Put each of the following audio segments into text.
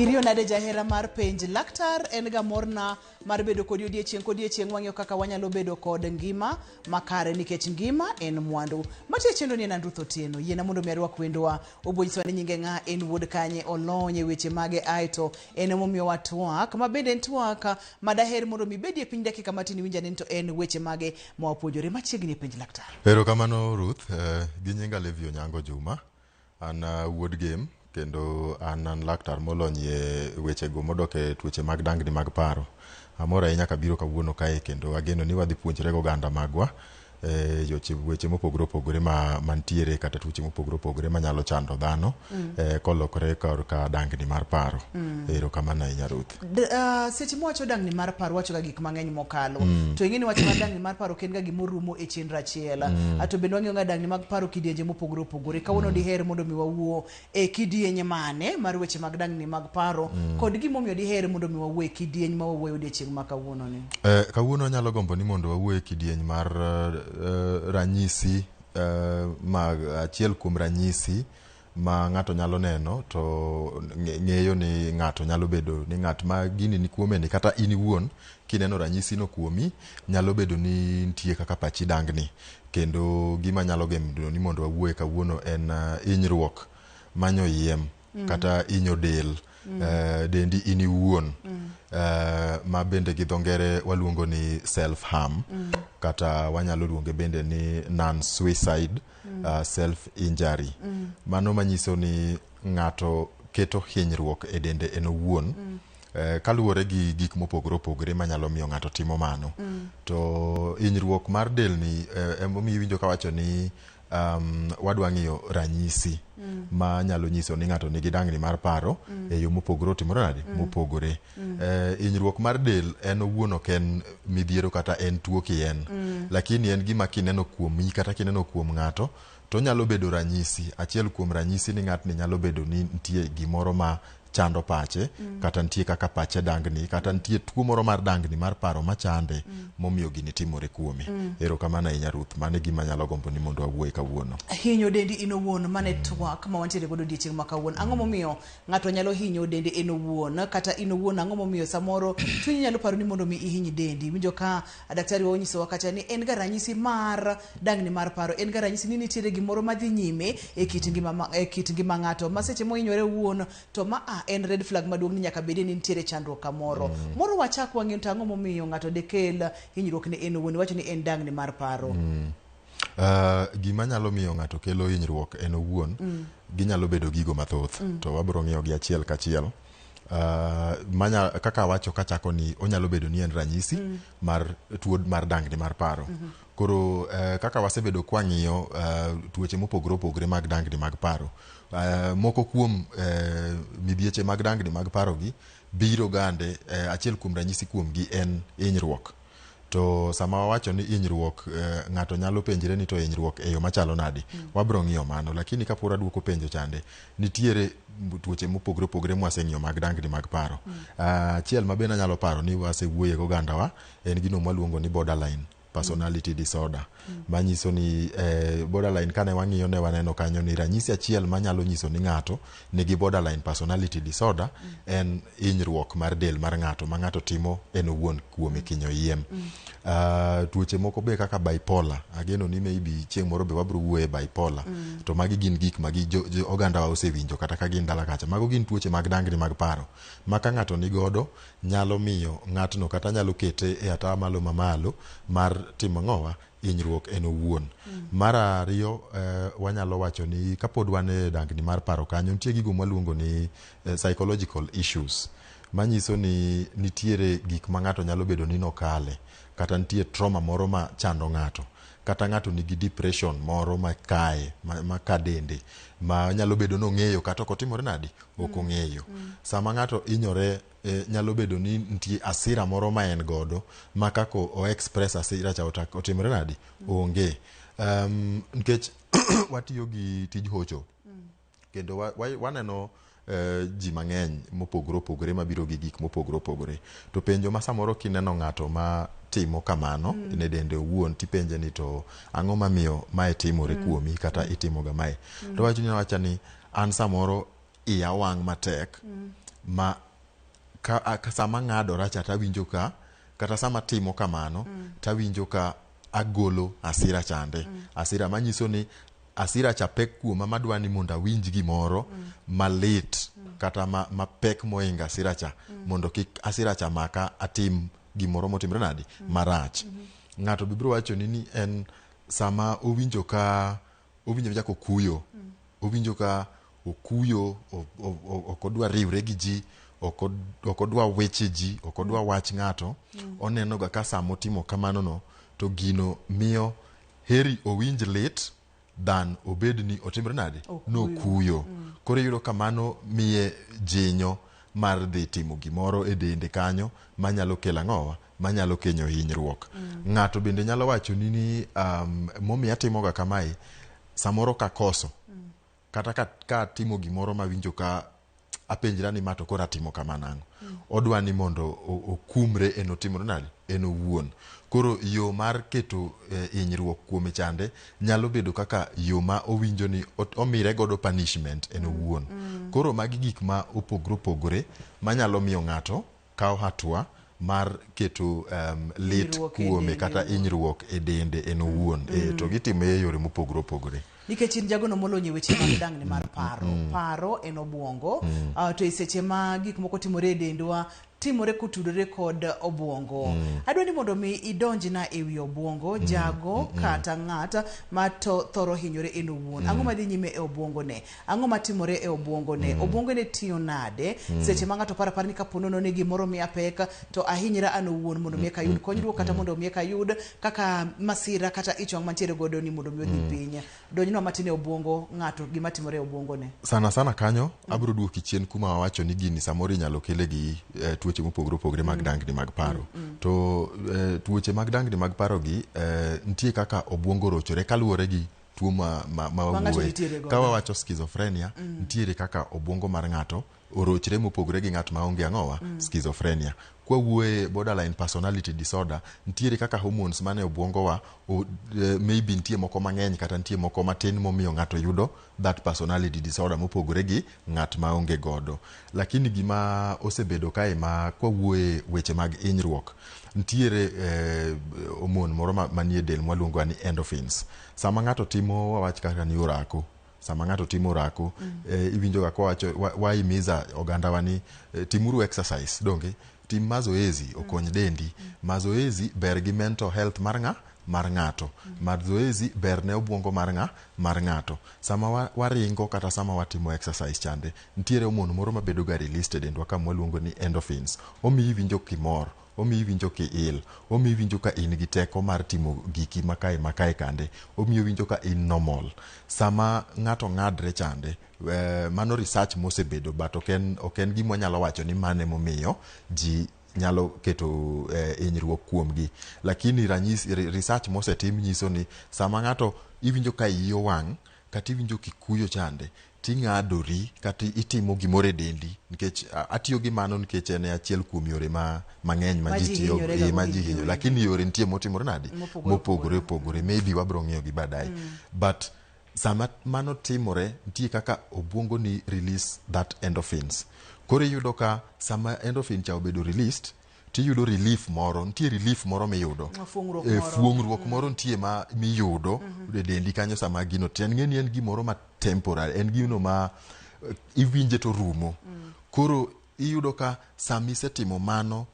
Irio nade jahera mar penj laktar en ga morna mar bedo kod odiechieng wang'yo kaka wanyalo bedo kod ngima makare nikech ngima en mwandu. Matie chendo ni en Ruth Otieno yiena mondo mi arwak wendwa obonyiswa ni nyinge ng'a en wuod kanye olonye weche mage aito en momiyo watwak ma bende twak madaher mondo mi bedie piny dakika matin winja ni to en weche mage mawapuonjore machiegni penj laktar. Ero kamano Ruth, gi nyinga Levio Nyango Juma, an wuod game kendo an laktar molonye weche go modoke tuoche mag dangni mag paro. Amora ahinya kabiro kawuono kae kendo ageno ni wadhi puonjore go ganda magwa weche mopogore opogore mantiere kata tuoche mopogore opogore manyalo chando dhano kolokore ka dangni mar paro. Ero kamano ahinya Ruth. Seche mwacho dangni mar paro wacho ga gik mang'eny mokalo. To ing'eni wacho ga dangni mar paro ken ga gimorumo e chenro achiel. Ato bende wang'eyo ga dangni mag paro kidienje mopogore opogore. Kawuono diher mondo mi wawuo e kidienje mane mar weche mag dangni mag paro kod gimomiyo diher mondo mi wawuo e kidienje ma wawuoyo odiechieng' ma kawuono ni. Kawuono nyalo gombo ni mondo wawuo e kidienje mar ranyisi mag achiel kuom ranyisi ma ng'ato nyalo neno to ng'eyo ni ng'ato nyalo bedo ni ng'at ma gini ni kuome ni kata in iwuon kineno ranyisi no kuomi nyalo bedo ni nitie kaka pachi dangni kendo gima nyalo gemo ni mondo wawuoe kawuono en hinyruok manyo yiem kata inyo del dendi in iwuon ma bende gi dho ngere waluongo ni self harm kata wanyalo luonge bende ni non suicide self injury. Mano manyiso ni ng'ato keto hinyruok e dende en owuon kaluwore gi gik mopogore opogore manyalo miyo ng'ato timo mano. To hinyruok mar del ni emomiyo winjo kawacho ni wadwa ng'iyo ranyisi ma nyalo nyiso ni ng'ato nigi dangni mar paro e yo mopogore otimore nade mopogore. Hinyruok mar del en owuon ok en midhiero kata en tuo kien, lakini en gima kineno kuomi kata kineno kuom ng'ato to nyalo bedo ranyisi. Achiel kuom ranyisi ni ng'atni nyalo bedo ni nitie gimoro ma chando pache kata nitie kaka pache dangni kata nitie tuo moro mar dangni mar paro machande momiyo gini timore kuome. Ero kamano ahinya Ruth, mane gima nyalo gombo ni mondo awuoe kawuono. Hinyo dendi in owuon mane twak ma wantiere godo odiechieng' ma kawuono. Ang'o momiyo ng'ato nyalo hinyo dende en owuon kata in owuon ang'o momiyo samoro chunyi nyalo paro ni mondo mi ihiny dendi. Winjo ka daktari wa onyisowa kacha ni en ga ranyisi mar dangni mar paro, en ga ranyisi ni nitiere gimoro madhi nyime e kit ngima ng'ato ma seche mohinyore owuon to ma en red flag maduong' ni nyaka bede ni nitiere chandruok kamoro. Moro wachak wang'eyo to ang'o momiyo ng'ato dekel hinyruok ne en owuon wacho ni en dangni mar paro. Gima nyalo miyo ng'ato kelo hinyruok en owuon ginyalo bedo gigo mathoth to wabro ng'iyo gi achiel kachiel. Kaka wacho kachako ni onyalo bedo ni en ranyisi mar tuo mar dangni mar paro. Koro kaka wasebedo kwang'iyo tuoche mopogore opogore mag dangni mag paro, moko kuom midhieche mag dangni mag paro gi biro gande achiel kuom ranyisi kuom gi en hinyruok. To sama wawacho ni hinyruok ng'ato nyalo penjre ni to hinyruok e yo machalo nadi, wabro ng'iyo mano. Lakini kapura duoko penjo chande nitiere tuoche mopogore opogore mwaseng'iyo mag dangni mag paro. Achiel ma bende nyalo paro ni wasewuoye go gandawa en gino mwaluongo ni borderline personality disorder. Manyiso ni borderline kane wang'iyo ne waneno kanyo ni ranyisi achiel manyalo nyiso ni ng'ato nigi borderline personality disorder en hinyruok mar del mar ng'ato ma ng'ato timo en owuon kuome kinyo yiem. Tuoche moko be kaka bipolar, ageno ni maybe chieng' moro be wabro wuoye bipolar. To magi gin gik ma oganda wa osewinjo kata ka gin dala kacha. Mago gin tuoche mag dangni mag paro ma ka ng'ato ni godo nyalo miyo ng'atno kata nyalo kete e ata malo mamalo mar timo ng'owa hinyruok en owuon. Mar ariyo wanyalo wacho ni kapod wan e dangni mar paro kanyo nitie gigo mwaluongo ni psychological issues manyiso ni nitiere gik ma ng'ato nyalo bedo ni nokale kata nitie trauma moro ma chando ng'ato kata ng'ato nigi depression moro ma kae ma kadende ma nyalo bedo no ng'eyo kata kotimore nadi ok ong'eyo. Sama ng'ato hinyore nyalo bedo ni nitie asira moro ma en godo ma kako o express asira cha otimore nadi onge. Nikech watiyo gi tij hocho kendo waneno ji mang'eny mopogore opogore mabiro gi gik mopogore opogore. To penjo ma samoro kineno ng'ato ma timo kamano ne dende owuon tipenje ni to ang'o mamiyo mae timore kuomi kata itimo ga mae. To wacho ni an samoro iya wang' matek ma sama ng'adora cha tawinjo ka kata sama timo kamano tawinjo ka agolo asira chande asira manyiso ni asira cha pek kuoma madwani mondo awinj gimoro malit kata ma pek moinga asira cha mondo kik asira cha maka atim gimoro motimre nadi marach. Ng'ato bibiro wacho ni en sama owinjo jako kuyo owinjo ka okuyo okodwa riwre gi ji okodwa weche ji okodwa wach ng'ato oneno ga ka samo timo kamano no to gino miyo heri owinj lit than obed ni otimre nadi no kuyo. Koro yudo kamano miye jinyo mar dhi timo gimoro e dende kanyo manyalo kelo ang'owa manyalo kenyo hinyruok. Ng'ato bende nyalo wacho ni momiyo atimo ga kamae samoro ka koso kata ka timo gimoro mawinjo ka apenjra ni mato kora timo kamanango odwa ni mondo okumre eno timro nadi eno wuon. Koro yo mar keto hinyruok kuome chande nyalo bedo kaka yo ma owinjo ni omire godo punishment eno wuon. Koro magi gik ma opogore manyalo miyo ng'ato kawo hatua mar keto lit kuome kata hinyruok e dende eno wuon. To gitime e yore mopogore. Nikech in jagono molonye weche mag dang'ni mar paro en obwongo to e seche ma gik moko timore e dendwa timore kotudore kod obwongo. Adwa ni mondo mi idonjna e wi obwongo jago kata ng'ata ma thoro hinyore en owuon. Ang'o madhi nyime e obwongo ne? Ang'o matimore e obwongo ne? Obwongo ne tiyo nade seche ma ng'ato parapara ni kaponono ne gimoro miya pek to ahinyra an owuon mondo mi ka yud konyruok kata mondo mi ka yud kaka masira kata ichwang' mantiere godo ni mondo mi odhi piny. Donjno matin e obwongo ng'ato gima timore e obwongo ne. Sana kanyo abro duoki chien kuma wawacho ni gini samoro inyalo kele gi tuoche mopogore mag dangni mag paro. To tuoche mag dangni mag paro gi nitie kaka obwongo rochore kaluwore gi tuo ma wawuoye. Ka wawacho schizophrenia nitiere kaka obwongo mar ng'ato orochre mopogore gi ng'at ma onge ang'owa schizophrenia. Kwa wuoye borderline personality disorder nitiere kaka hormones mane obwongo wa maybe nitie moko mang'eny kata nitie moko matin momiyo ng'ato yudo that personality disorder mopogore gi ng'at ma onge godo. Lakini gima osebedo kae ma kwa wuoye weche mag hinyruok nitiere hormone moro manie del mwaluongo ni endorphins. Sama ng'ato timo wawach kaka ni orako sama ng'ato timo orako iwinjo ga kwacho waimiza oganda wani timuru exercise donge tim mazoezi okony dendi. Mazoezi ber gi mental health mar ng'ato. Mazoezi ber ne obwongo mar ng'ato. Sama waringo kata sama watimo exercise chande nitiere hormone moro mabedo ga released e dendwa ka mwaluongo ni endorphins. Omiyo iwinjo kimor, omiyo iwinjo kiil, omiyo iwinjo ka in gi teko mar timo giki makae kande, omiyo iwinjo ka in normal. Sama ng'ato ng'adre chande mano research mosebedo but ok en gima nyalo wacho ni mane momiyo ji nyalo keto hinyruok kuomgi. Lakini research mosetim nyiso ni sama ng'ato iwinjo ka iyi owang' kata iwinjo kikuyo chande ting'adori kata itimo gimoro e dendi nikech atiyo gi mano nikech en achiel kuom yore mang'eny ma ji tiyo ma ji hinyo. Lakini yore nitie motimore nadi mopogore maybe wabro ng'iyo gi baadaye. But sama mano timore nitie kaka obwongo ni release that endorphins. Koro yudo ka sama endorphin cha obedo released tiyudo relief moro, nitie relief moro miyudo. Fuong'ruok moro nitie miyudo e dendi kanyo sama gino ten ng'eni en gimoro ma temporary, en gino ma iwinje to rumo. Koro iyudo ka sami setimo mano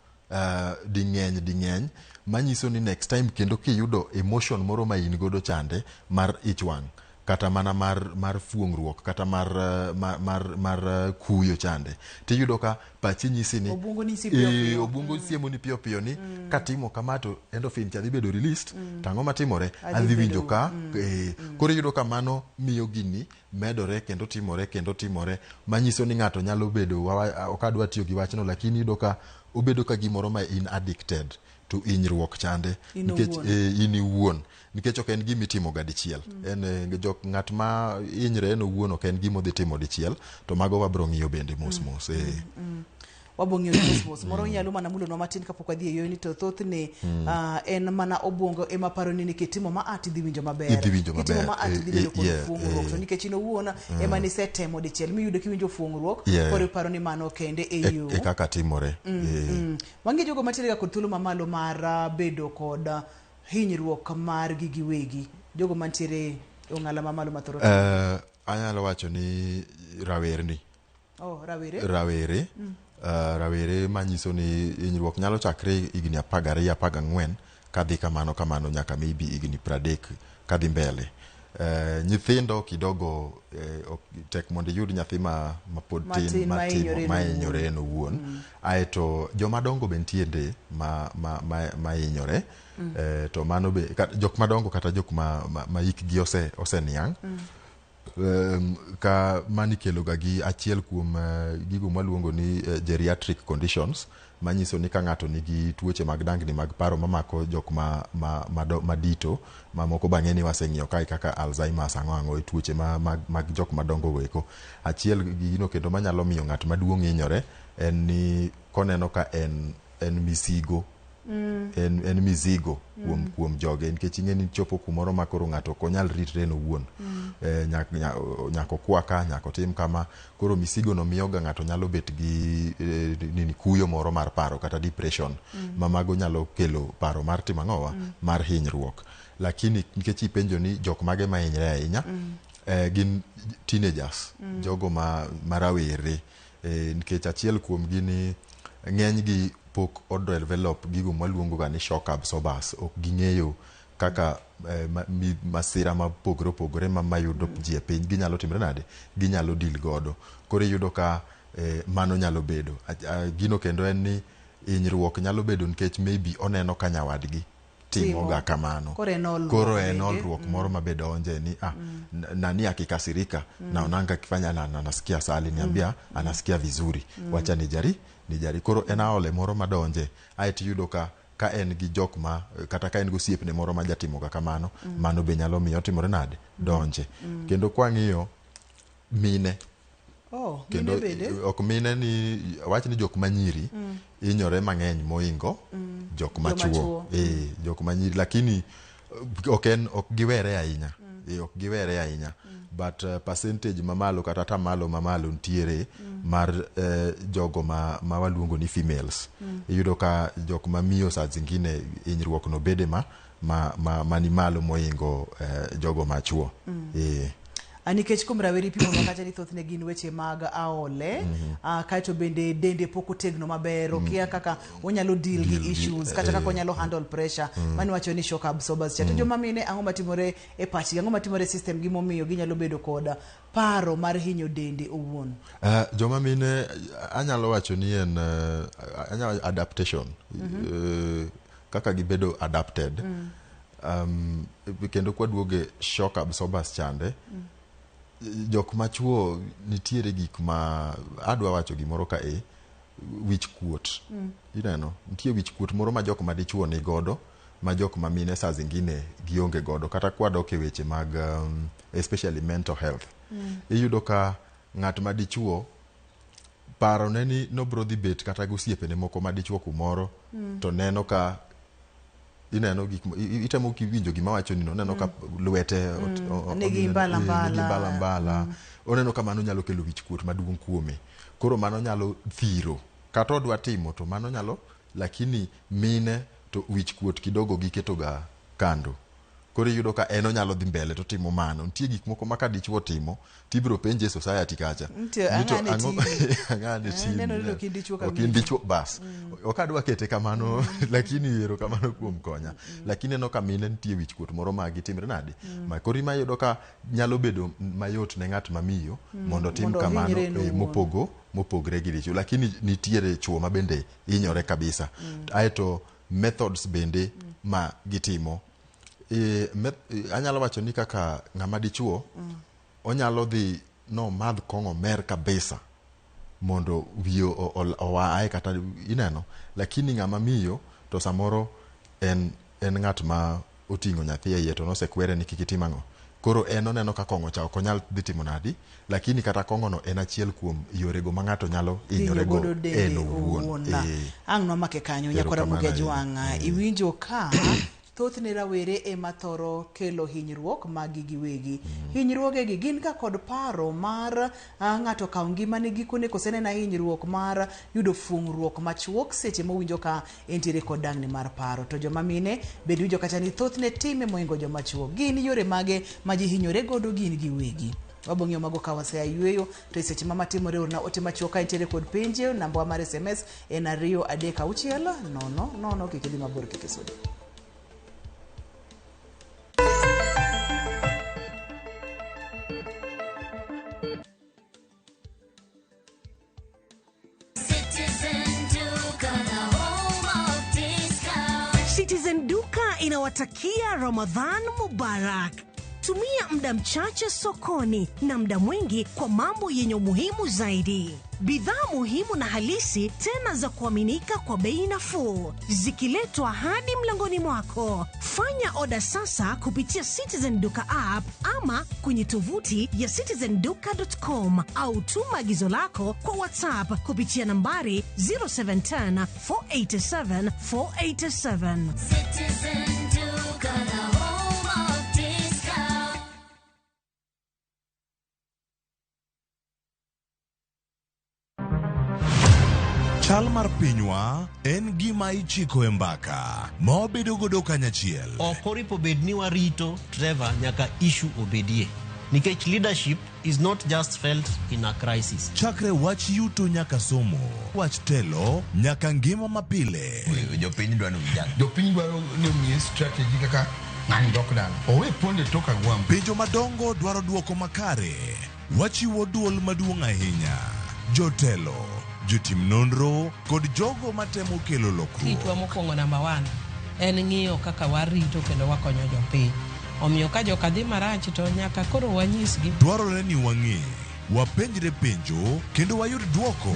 ding'eny manyiso ni next time kendo kiyudo emotion moro ma in godo chande mar ichwang' kata mana mar fuong'ruok kata mar kuyo chande tiyudo ka pachi nyisi ni obwongo siemo ni piyo ni katimo kama to endorphin cha dhi bedo released tang'o matimore adhi winjo ka koro yudo ka mano miyo gini medore kendo timore manyiso ni ng'ato nyalo bedo ok adwa tiyo gi wachno lakini yudo ka obedo ka gimoro ma in addicted to hinyruok chande nikech in iwuon nikech ok en gima itimo ga dichiel. En ng'at ma hinyre en owuon ok en gima odhi timo dichiel to mago wabro ng'iyo bende mos. wabong'io mos moro nyalo mana mulo no matin kapok wadhi e yo ni to thothne en mana obwongo ema paro ni kitimo ma ati dhi winjo maber kitimo ma ati dhi bedo kod fuong'ruok to nikech in owuon ema ni setemo dichiel miyudo kiwinjo fuong'ruok koro paro ni mano kende e yo kaka timore wange jogo matiere kod thuolo mamalo mar bedo kod hinyruok mar giwegi jogo mantiere ong'ala mamalo mathoro anyalo wacho ni rawerni rawere manyiso ni hinyruok nyalo chakre higni 12 14 kadhi kamano nyaka maybe higni 30 kadhi mbele. Nyithindo kidogo tek mondo yud nyathi ma pod tin mainyore no wuon aeto jomadongo be ntiende ma inyore to mano be jok madongo kata jok ma hikgi oseniang ka manikelo ga gi achiel kuom gigo maluongo ni geriatric conditions manyiso ni ka ng'ato nigi tuoche mag dangni mag paro mamako jok madito mamoko bang'e ni waseng'iyo kae kaka Alzheimer's ang'o tuoche mag jok madongo weko. Achiel gino kendo manyalo miyo ng'at maduong' hinyore en ni koneno ka en misigo en mizigo kuom joge nikech ing'e ni chopo kumoro ma koro ng'ato ok onyal ritre no wuon nyako kwaka nyako tim kama koro misigo no miyo ga ng'ato nyalo bet gi kuyo moro mar paro kata depression mago nyalo kelo paro mar timo ang'owa mar hinyruok. Lakini nikech ipenjo ni jok mage ma hinyre ahinya gin teenagers jogo marawere nikech achiel kuom gini ng'eny gi pok develop gigo maluongo ga ni shock absorbers ok ging'eyo kaka masira mapogore mayudo ji e piny ginyalo timre nade ginyalo deal godo koro iyudo ka mano nyalo bedo gino kendo en ni hinyruok nyalo bedo nikech maybe oneno ka nyawadgi timo ga kamano koro en olruok moro mabedo onje ni nani akikasirika naonanga kifanya na nasikia sali niambia anasikia vizuri wacha nijari koro en aole moro madonje aeti yudo ka en gi jok ma kata ka en go siepne moro ma jatimo ga kamano mano be nyalo miyo timore nade donje kendo kwang'iyo mine kendo ok mine ni wach ni jok manyiri inyore mang'eny moingo jok machuo jok manyiri lakini ok giwere ahinya but percentage mamalo kata tamalo mamalo ntiere mar jogo ma waluongo ni females iyudo ka jok mamiyo saa zingine hinyruok no bede mani malo moingo jogo machuo nikech kuom raweri pimo makacha ni thothne gin weche mag aole kaeto bende dende pok otegno maber okia kaka onyalo deal gi issues kata kaka onyalo handle pressure mani wacho ni shock absorbers to joma mine ang'o matimore e pachgi ang'o matimore system gi momiyo ginyalo bedo kod paro mar hinyo dende owuon. Joma mine anyalo wacho ni en adaptation kaka gibedo adapted kendo kwaduoge shock absorbers chande jok machuo nitiere gik ma adwa wacho gimoro ka wich kuot ineno nitie wich kuot moro ma jok madichuo ni godo ma jok ma mine saa zingine gionge godo kata kwadok e weche mag especially mental health iyudo ka ng'at madichuo paro neni nobro dhi bet kata gosiepene moko madichuo kumoro to neno ka ineno gik itemo kiwinjo gima wacho ni neno ka lwete nigi mbala oneno ka mano nyalo kelo wich kuot maduong' kuome koro mano nyalo thiro kata odwa timo to mano nyalo lakini mine to wich kuot kidogo giketo ga kando koro iyudo ka eno nyalo dhi mbele to timo mano nitie gik moko ma ka dichuo timo tibro penje society kacha ang'ane dichuo bas okadwa kete kamano lakini ero kamano kuom konya lakini eno ka mine nitie wich kuot moro ma gitimre nade ma koro ima yudo ka nyalo bedo mayot ne ng'at mamiyo mondo tim kamano mopogre gi dichuo lakini nitiere chuo ma bende hinyore kabisa aeto methods bende ma gitimo anyalo wacho ni kaka ng'ama dichuo onyalo dhi no madh kong'o mer kabisa mondo wiyo owae kata ineno lakini ng'ama miyo to samoro en ng'at ma oting'o nyathi e iye to nosekwere ni kik itim ang'o koro en oneno ka kong'o cha ok onyal dhi timo nadi, lakini kata kong'ono en achiel kuom yorego ma ng'ato nyalo hinyorego en owuon. Ang' nomake kanyo nyakora Muge Jwang', iwinjo ka thothne rawere ema thoro kelo hinyruok magi giwegi. Hinyruogegi gin ka kod paro mar ng'ato kawo ngimane gikone kosenena hinyruok mar yudo fuong'ruok machuok seche mowinjo ka entiere kod dang'ni mar paro. To joma mine bende winjo kacha ni thothne time mohingo joma chuo. Gin yore mage ma ji hinyore godo gin giwegi. Wabong'io mago ka wasea yueyo to seche mama timore orna ote machuok ka entiere kod penje. Namba mar SMS en 23600 kik idhi mabor kik isudi. Citizen Duka inawatakia Ramadhan Mubarak. Tumia muda mchache sokoni na muda mwingi kwa mambo yenye umuhimu zaidi. Bidhaa muhimu na halisi tena za kuaminika kwa bei nafuu, zikiletwa hadi mlangoni mwako. Fanya oda sasa kupitia Citizen Duka app ama kwenye tovuti ya citizenduka.com au tuma agizo lako kwa WhatsApp kupitia nambari 0710 487 487. Citizen Duka, the home of discount. Chal mar pinywa en gima ichiko e mbaka ma wabedo godo kanyachiel. Okoripo bed ni warito Trevor nyaka issue obedie. Nikech leadership is not just felt in a crisis. Chakre wach yuto nyaka somo, wach telo nyaka ngima mapile. Jopiny dwaro ni omiye strategy kaka ng'ani dok dala. Owe ponde toka gwam. Penjo madongo dwaro duoko makare. Wachiwo duol maduong' ahinya. Jotelo, jotim nonro kod jogo matemo kelo lokruok. Kitwa mokwongo namba 1 en ng'iyo kaka warito kendo wakonyo jopiny. Omiyo ka joka dhi marach to nyaka koro wanyisgi. Dwarore ni wang'e, wapenjre penjo kendo wayud duoko.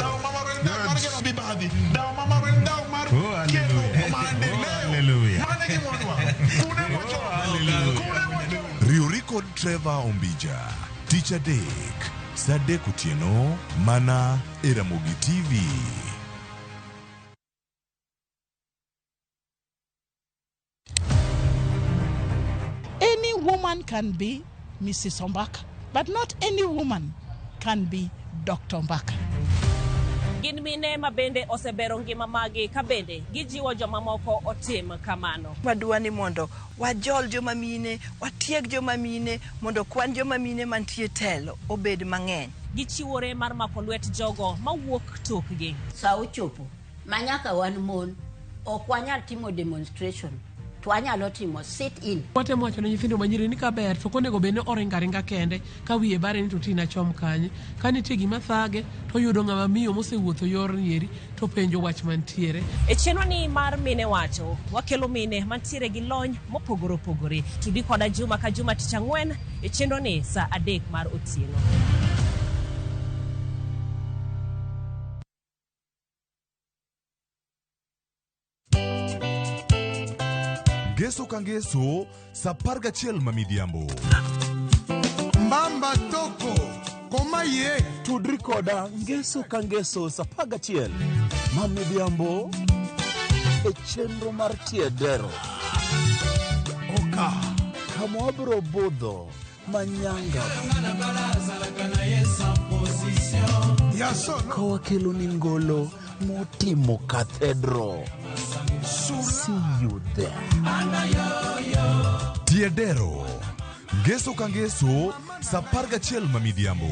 Riuri kod Trevor Ombija, Tich Adek, Saa 3 otieno, mana e Ramogi TV. Any woman can be Mrs. Ombaka, but not any woman can be Dr. Ombaka. Gin mine ma bende osebero ngima magi ka bende gijiwo joma moko otim kamano. Madwani mondo wajol joma mine, watieg joma mine, mondo kwan joma mine mantie telo obed mang'eny. Gichiwore mar mako lwet jogo mawuok tokgi. Sa ochopo manyaka wan mon ok wanyal timo demonstration, to wanyalo timo sit in. Watemo wacho ne nyithindo manyiri ni kaber to konego bed ni oringa kende ka wiye bare ni to tina chom kanye. Ka nitie gima thage to yudo ng'ama miyo mosewuotho yor nieri to penjo wach mantiere. E chenro ni mar mine wacho, wakelo mine mantiere gi lony mopogore opogore. Tudi koda juma ka juma tich ang'wen e chenro ni Saa 3 mar otieno. Ngeso ka ngeso, Saa 11 mamidhiambo. Mbamba toko, koma ye. Tudri koda ngeso ka ngeso Saa 11 mamidhiambo e chenro mar Tiedero. Oka, kama wabro budho manyanga. Kowa kelo ni ngolo motimo Cathedral. See you there. Tiedero, ngeso ka ngeso, Saa 11 mamidhiambo,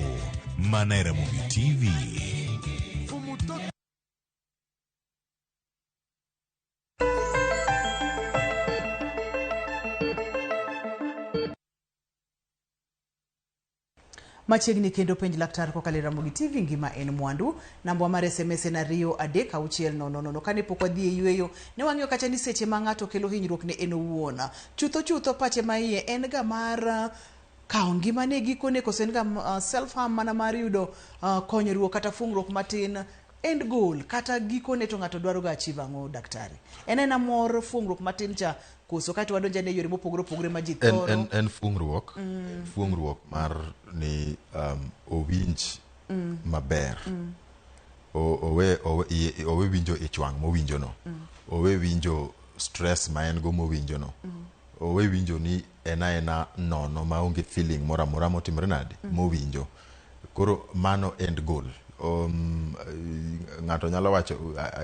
mana e Ramogi TV. Machiegni kendo penj laktar kokalo Ramogi TV ngima en mwandu. Namba mar SMS en 23600. Kane pok wadhi e yueyo ne wang'iyo kacha ni seche ma ng'ato kelo hinyruok ne en owuon. Chutho pache ma iye en ga mar kawo ngimane gikone koso en ga self harm mana mar yudo konyruok kata fungruok matin. End goal kata gikone to ng'ato dwaro ga achieve ang'o daktari? En mor fungruok matin cha koso kati wadonja ne yore mopogore opogore ma ji thoro en fungruok mar ni owinj maber owe winjo ichwang' mowinjo no owe winjo stress ma en go mowinjo no owe winjo ni ena nono ma onge feeling mora mora motimore nade mowinjo. Koro mano end goal. Ng'ato nyalo wacho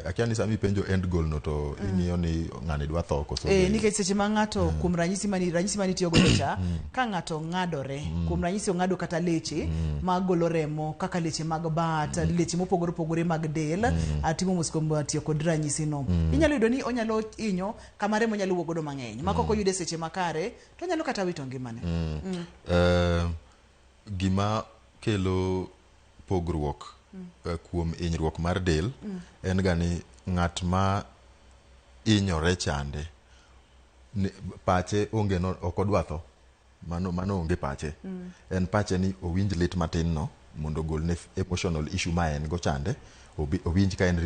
akia ni sami penjo end goal no to ing'iyo ni ng'ani dwa tho koso nikech seche ma ng'ato kuom ranyisi mani tiyo godo cha ka ng'ato ng'adore kuom ranyisi ong'ado kata leche magolo remo kaka leche mag bat leche mopogore opogore mag del atimo mos kuom tiyo kod ranyisi no inyalo yudo ni onyalo inyo kama remo nyalo wuok godo mang'eny ma koko yude seche makare to nyalo kata wito ngimane. Gima kelo pogruok kuom inyruok mar del en ga ni ng'at ma inyore chande pache onge no okodwa tho mano onge pache en pache ni owinj lit matin no mondo gol ne emotional issue ma en go chande owinj ka en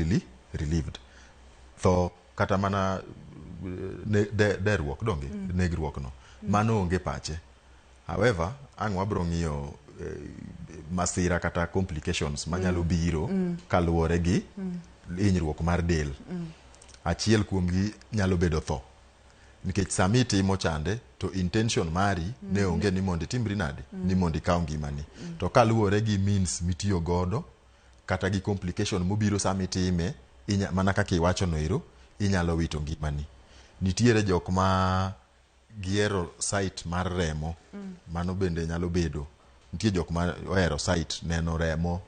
relieved tho kata mana derruok donge negruok no mano onge pache. However ang' wabro ng'iyo masira kata complications manyalo biro kaluwore gi hinyruok mar del. Achiel kuom gi nyalo bedo tho nikech sami timo chande to intention mari ne onge ni mondo itimri nade ni mondo ikaw ngimani to kaluwore gi means mitiyo godo kata gi complication mobiro sami time mana kaka iwacho no ero inyalo wito ngimani. Nitiere jok ma giero site mar remo mano bende nyalo bedo. Nitie jok ma ohero site neno remo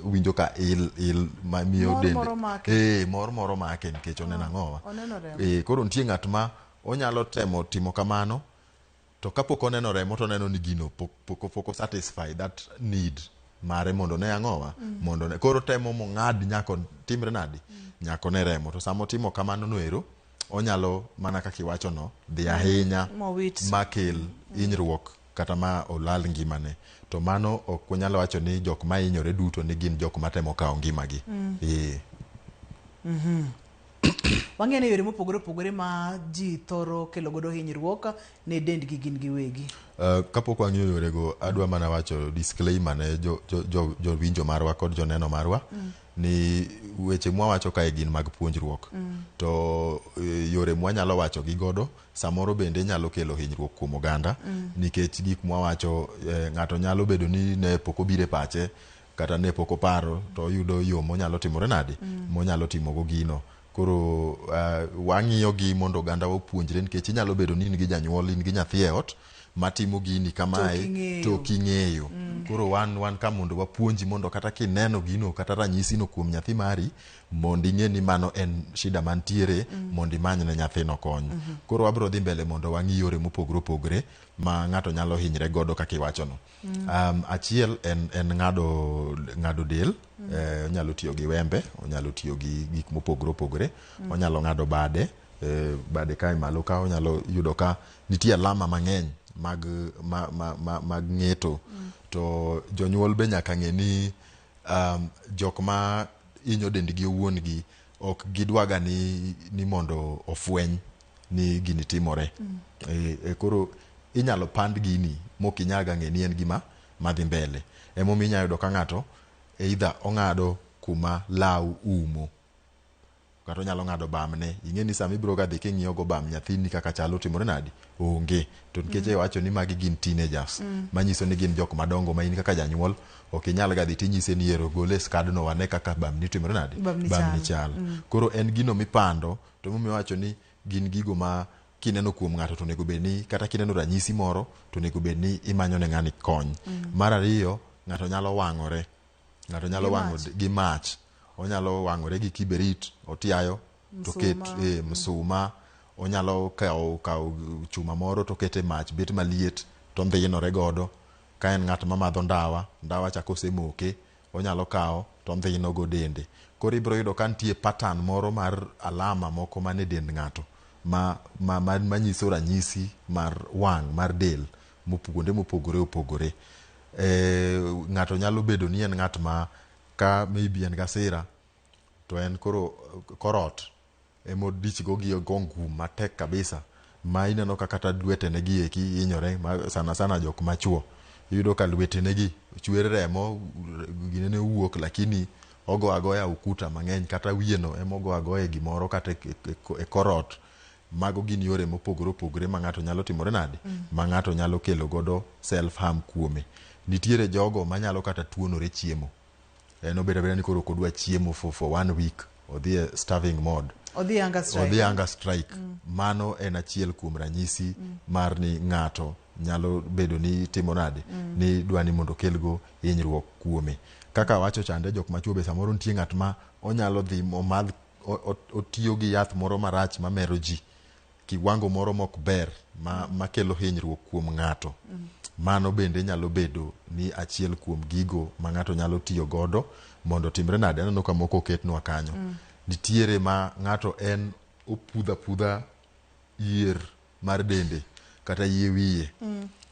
winjo ka il ma miyo dende moro make nikech oneno ang'owa koro nitie ng'at ma onyalo temo timo kamano to kapok oneno remo to neno ni gino pok satisfy that need mare mondo ne ang'owa mondo ne koro temo mong'ad nyako timre nadi nyako ne remo to samo timo kamano no ero onyalo mana kaka iwacho no dhi ahinya makel hinyruok kata ma olal ngimane to mano ok nyalo wacho ni jok ma hinyore duto ni gin jok matemo kawo ngimagi. Wang'e ne yore mopogore opogore ma ji thoro kelo godo hinyruok ne dendgi gin giwegi. Kapok wang'iyo yore go adwa mana wacho disclaimer ne jo winjo marwa kod joneno marwa ni weche mwawacho kae gin mag puonjruok to yore mwanyalo wacho gi godo samoro bende nyalo kelo hinyruok kuom oganda nikech gik mwawacho ng'ato nyalo bedo ni ne pok obire pache kata ne pok oparo to yudo yo monyalo timore nade monyalo timogo gino. Koro wang'iyo gi mondo oganda opuonjre nikech inyalo bedo ni in gi janyuol in gi nyathi e ot matimo gini kamae to king'eyo koro wan ka mondo wapuonji mondo kata kineno gino kata ranyisi no kuom nyathi mari mondo ing'e ni mano en shida mantiere mondo imany ne nyathino kony. Koro wabro dhi mbele mondo wang'i yore mopogore opogore ma ng'ato nyalo hinyre godo kaka iwacho no. Achiel en ng'ado del onyalo tiyo gi wembe onyalo tiyo gi gik mopogore opogore onyalo ng'ado bade kae malo ka onyalo yudo ka nitie alama mang'eny mag ng'eto to jonyuol be nyaka ng'e ni jok ma inyo dendgi owuon gi ok gidwaga ni mondo ofweny ni gini timore koro inyalo pand gini mok inyaga ng'e ni en gima madhi mbele emomiyo inyalo yudo ka ng'ato either ong'ado kuma law umo kata onyalo ng'ado bamne ing'e ni sami biro ga dhi king'iyo go bam nyathini kaka chalo timore nadi onge to nikech wacho ni magi gin teenagers manyiso ni gin jok madongo ma in kaka janyuol ok inyal ga dhi tinyise ni ero gole skadno wane kaka bamni timore nadi bamni chal koro en gino mipando to momiyo wacho ni gin gigo ma kineno kuom ng'ato to nego bed ni kata kineno ranyisi moro to nego bed ni imanyo ne ng'ani kony. Mar ariyo ng'ato nyalo wang'ore gi mach onyalo wang'ore gi kiberit otiayo to ket msuma onyalo kawo chuma moro to kete mach bet maliet to ndhinore godo ka en ng'at mamadho ndawa chako semoke onyalo kawo to ndhino go dende. Koro ibro yudo ka nitie pattern moro mar alama moko mane dend ng'ato manyiso ranyisi mar wang' mar del kuonde mopogore opogore. Ng'ato nyalo bedo ni en ng'at ma ka maybe en gasira to en korot emodich go gi gongum matek kabisa ma ineno ka kata lwetenegi eki hinyore sana sana jok machuo iyudo ka lwetenegi chwer remo ginene wuok lakini ogo agoya ukuta mang'eny kata wieno emogo agoya gimoro kata e korot mago gin yore mopogore opogore ma ng'ato nyalo timore nade ma ng'ato nyalo kelo godo self harm kuome. Nitiere jogo manyalo kata tuonore chiemo nobedo abeda ni koro kodwa chiemo for 1 week odhi starving mode odhi hunger strike mano en achiel kuom ranyisi mar ni ng'ato nyalo bedo ni timo nade ni dwani mondo kelgo hinyruok kuome. Kaka wacho chande jok machuo be samoro nitie ng'at ma onyalo dhi omadh otiyo gi yath moro marach mamero ji kiwango moro mok ber ma kelo hinyruok kuom ng'ato. Mano bende nyalo bedo ni achiel kuom gigo ma ng'ato nyalo tiyo godo mondo timre nade. Aneno ka moko oketnwa kanyo. Nitiere ma ng'ato en opudha yier mar dende kata yie wiye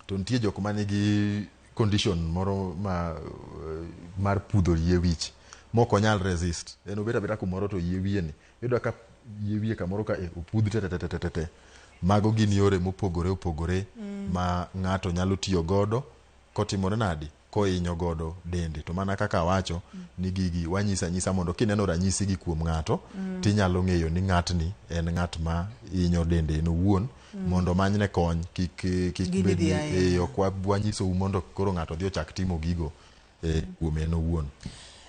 to nitie jok manigi condition moro mar pudho yie wich moko nyal resist en obet abeta kumoro to yie wiye ni iyudo ka yie wiye kamoro ka opudh te mago gin yore mopogore opogore ma ng'ato nyalo tiyo godo kotimore nade kohinyo godo dende. To mana kaka wacho ni gigi wanyisa mondo kineno ranyisi gi kuom ng'ato tinyalo ng'eyo ni ng'atni en ng'at ma hinyo dende en owuon mondo manyne kony kik bed ni ok wanyisou mondo koro ng'ato dhi ochak timo gigo kuom en owuon.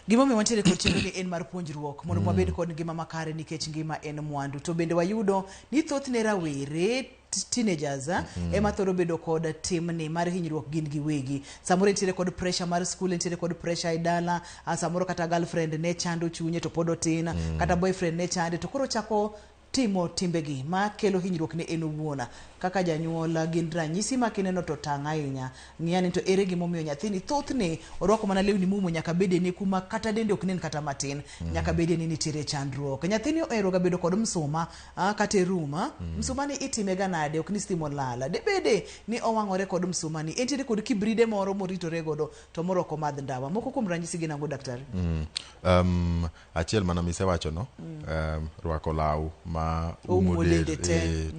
Gimomiyo wantiere kod chenro ni en mar puonjruok mondo wabed kod ngima makare nikech ngima en mwandu. To bende wayudo ni thothne rawere teenagers ema thoro bedo kod timni mar hinyruok gin giwegi. Samoro nitiere kod pressure mar school, nitiere kod pressure e dala, samoro kata girlfriend ne chando chunye to pod otin, kata boyfriend ne chande to koro chako timo timbegi ma kelo hinyruok ne en owuon. Kaka janyuol gin ranyisi ma kineno to tang' ahinya. Ng'iyani to ere gimomiyo nyathini thothne orwako mana lewni mumo nyaka bede ni kuma kata dende ok nen kata matin nyaka bede ni nitiere chandruok. Nyathini ohero ga bedo kod msuma kata ruma. Msuma ni itime ga nade ok ni stimo lala. De bede ni owang'ore kod msuma ni entiere kod kibride moro moritore godo to moro ko madh ndawa. Moko kuom ranyisi gin ang'o daktari? Achiel mana misewacho no rwako law ma umo dende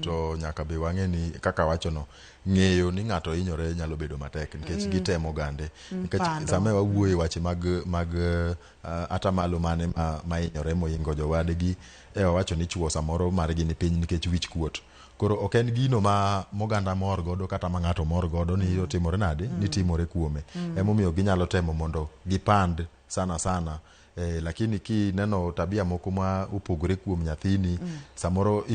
to nyaka be wang'e ni kaka wacho no ng'eyo ni ng'ato hinyore nyalo bedo matek nikech gitemo gande nikech sama wawuoye wache mag atamalo mane ma hinyore moingo jowadgi wacho ni chuo samoro margi ni piny nikech wich kuot. Koro ok en gino ma moganda mor godo kata ma ng'ato mor godo ni otimore nade ni timore kuome. Emomiyo ginyalo temo mondo gipand sana lakini ki neno tabia moko ma upogore kuom nyathini samoro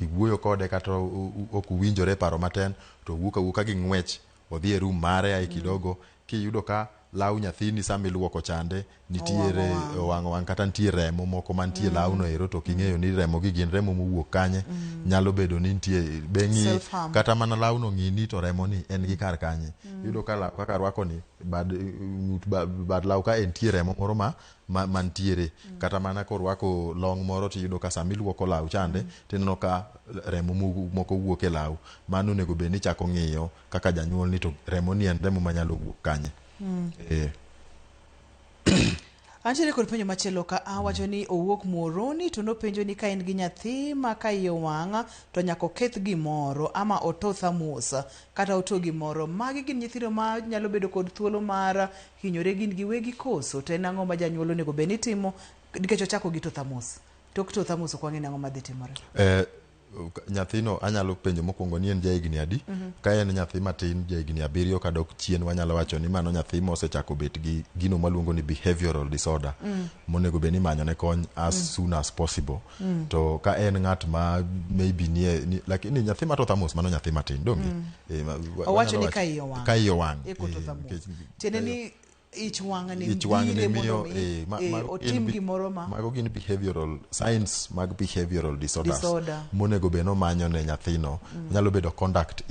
iwuoyo kode kata ok uwinjore paro maten to wuoka gi ng'wech odhi e room mare ai kidogo kiyudo ka law nyathini sami luoko chande nitiere wang' kata nitiere remo moko mantie lawno ero to king'eyo ni remo gi gin remo mowuok kanye nyalo bedo ni nitie bengi kata mana lawno ng'ini to remo ni en gi kar kanye yudo kaka rwako ni bad law ka entie remo moro mantiere kata mana korwako long moro to yudo ka sami luoko law chande tineno ka remo moko wuok e law. Mano nego be ni chako ng'iyo kaka janyuol ni to remo ni en remo manyalo wuok kanye. Antiere kod penjo machielo ka wacho ni owuok Muhoroni to nopenjo ni ka en gi nyathi ma ka iye wang'a to nyaka oketh gimoro ama oto thamus kata oto gimoro. Magi gin nyithindo ma nyalo bedo kod thuolo mar hinyore gin giwegi koso to en ang'o ma janyuol onego bed ni timo nikech ochako gi to thamus. Tok to thamus ok wang'e ang'o madhi timore. Nyathino anyalo penjo mokwongo ni en jahigni adi. Ka en nyathi matin jahigni 7 kadok chien wanyalo wacho ni mano nyathi mosechako bet gi gino maluongo ni behavioral disorder monego be ni manyo ne kony as soon as possible. To ka en ng'at ma maybe ni lakini nyathi ma to thamus mano nyathi matin donge wacho ni ka iye wang' tiende ni ich wang' ni miyo otim gimoro ma mago gin behavioral signs mag behavioral disorders monego be no manyo ne nyathino. Nyalo bedo conduct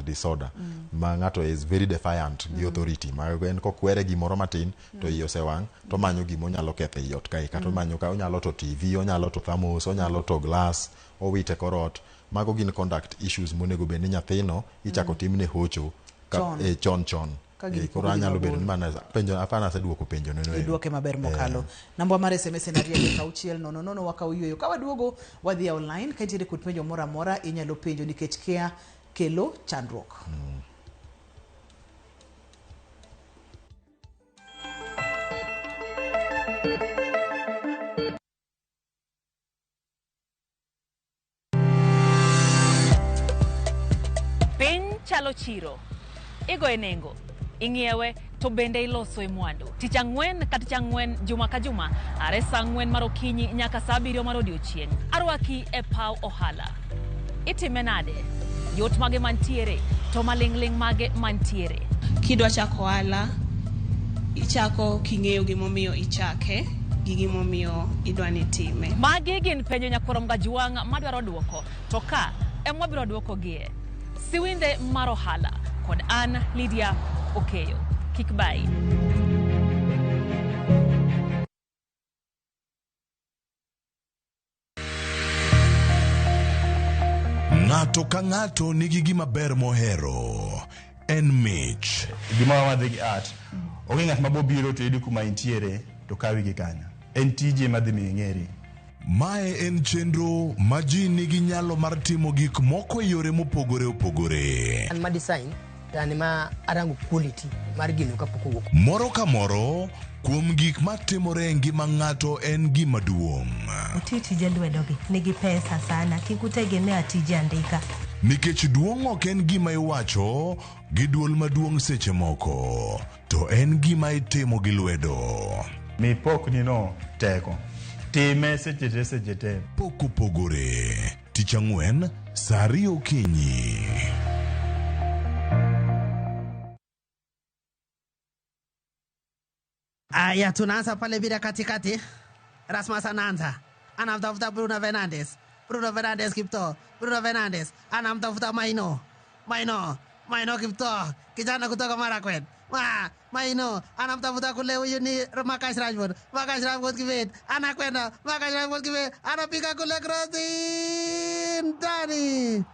disorder ma ng'ato is very defiant gi authority ma en kokwere gimoro matin to iye osewang' to manyo gimo nyalo ketho iot kae kata manyo ka onyalo to TV, onyalo to thermos, onyalo to glass, owite korot. Mago gin conduct issues monego be ni nyathino ichako timne hocho chon koro anyalo bedo ni mana penjo apana aseduoko penjo neno iduoke maber mokalo namba mar SMS en 2 wakaw yueyo ka waduogo wadhi online ka nitiere kod penjo moro amora inyalo penjo nikech kia kelo chandruok. Piny chalo chiro, igoe nengo, ing'iewe to bende iloso e mwandu. Tich ang'wen ka tich ang'wen juma ka juma, are saa 4 mar okinyi nyaka saa 7 mar odiechieng'. Arwaki e paw ohala. Itime nade? Yot mage mantiere, to maling'ling mage mantiere. Kidwa chako ohala, ichako king'eyo gimomiyo ichake gi gimomiyo idwa ni time. Magi gin penjo nyakwaro Mgajuang' madwaro duoko, to ka ema wabiro duoko gie. Siwinde mar ohala kod an Lydia Okeyo. Kik bai. Ng'ato ka ng'ato nigi gima ber mohero. En mich. Gima wadhi gi art. Onge ng'at mabobiro to yudi kuma intiere to kawi gi kanyo. En tije madhi mi ng'eri. Mae en chenro ma ji nigi nyalo mar timo gik moko yore mopogore opogore. An ma design tani ma arango quality mar gino kapok owuok. Moro ka moro kuom gik matimore e ngima ng'ato en gima duong'. Tije lwedogi nigi pesa sana, kik utegemea tije andika. Nikech duong' ok en gima iwacho gi duol maduong' seche moko, to en gima itimo gi lwedo. Mi pokni no teko. Time seche te. Pok opogore. Tich ang'wen saa 2 okinyi. Aya, tunaanza pale bila katikati. Rasmus anaanza, anamtafuta Bruno Fernandes. Bruno Fernandes Kipto. Bruno Fernandes anamtafuta Maino Kipto, kijana kutoka Marakwet. Maino anamtafuta kule, huyu ni Marcus Rashford. Marcus Rashford kibet anakwenda, Marcus Rashford kibet anapiga kule, crossing ndani.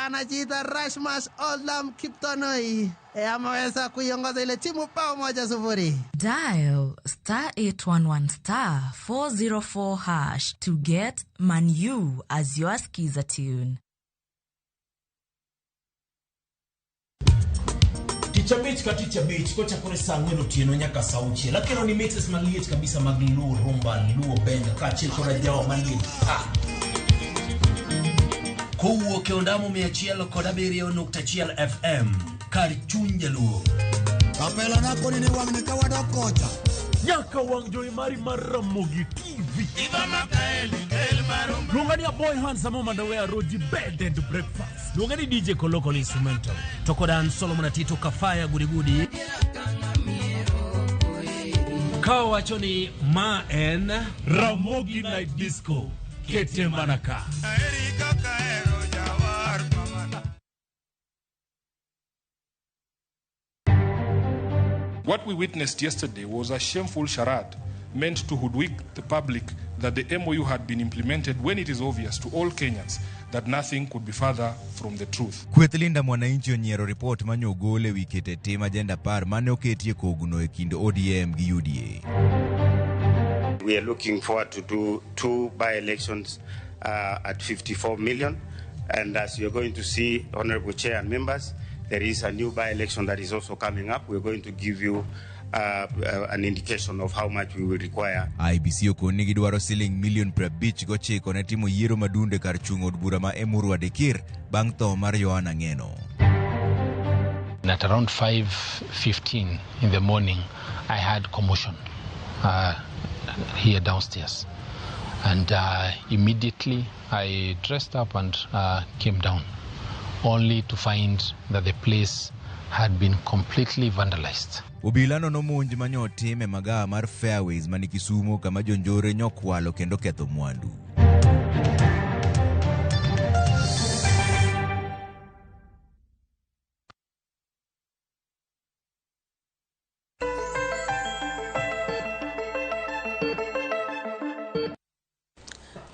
Anajiita Rasmus Olam Kiptonoi. Ameweza kuiongoza ile timu bao 1-0. Dial *811 404# to get Manu as your skiza tune. Ticha beach kocha kore saa 4 otieno nyaka saa 6 lakini ni mixes maliet kabisa mag Luo rumba Luo benga kachiel koda jawa maliet kowuok e ondamo 107.1 FM kar chuny Jaluo. Kapela nako ni wang'ne ka wadokocha nyaka wang' jowi mari mar Ramogi TV. Luongani a boy handsome Mandawea Roji bed and breakfast. Luongani DJ Kolokol Instrumental. Tokodan Solomon Atito Kafaya Gudi. Kao wachoni ma en Ramogi Night Disco. Kete manaka. What we witnessed yesterday was a shameful charade meant to hoodwink the public that the MOU had been implemented when it is obvious to all Kenyans that nothing could be further from the truth. Kwethlinda Mwananchi onyiero report manyo gole wikete tema agenda par mane oketie kogno e kind ODM gi UDA. We are looking forward to do 2 by-elections at 54 million. And as you're going to see, Honorable Chair and members, there is a new by-election that is also coming up. We're going to give you an indication of how much we will require. IBC okoni gidwaro $50,000,000 ne timo yiero madunde kar chung od bura ma Emuru Adekir bang' tho mar Yohana Ng'eno. At around 5:15 in the morning, I had commotion here downstairs. And immediately I dressed up and came down, only to find that the place had been completely vandalized. Obilano nomonj manyo time magawa mar Fairways mani Kisumo kama jonjore nyokwalo kendo ketho mwandu.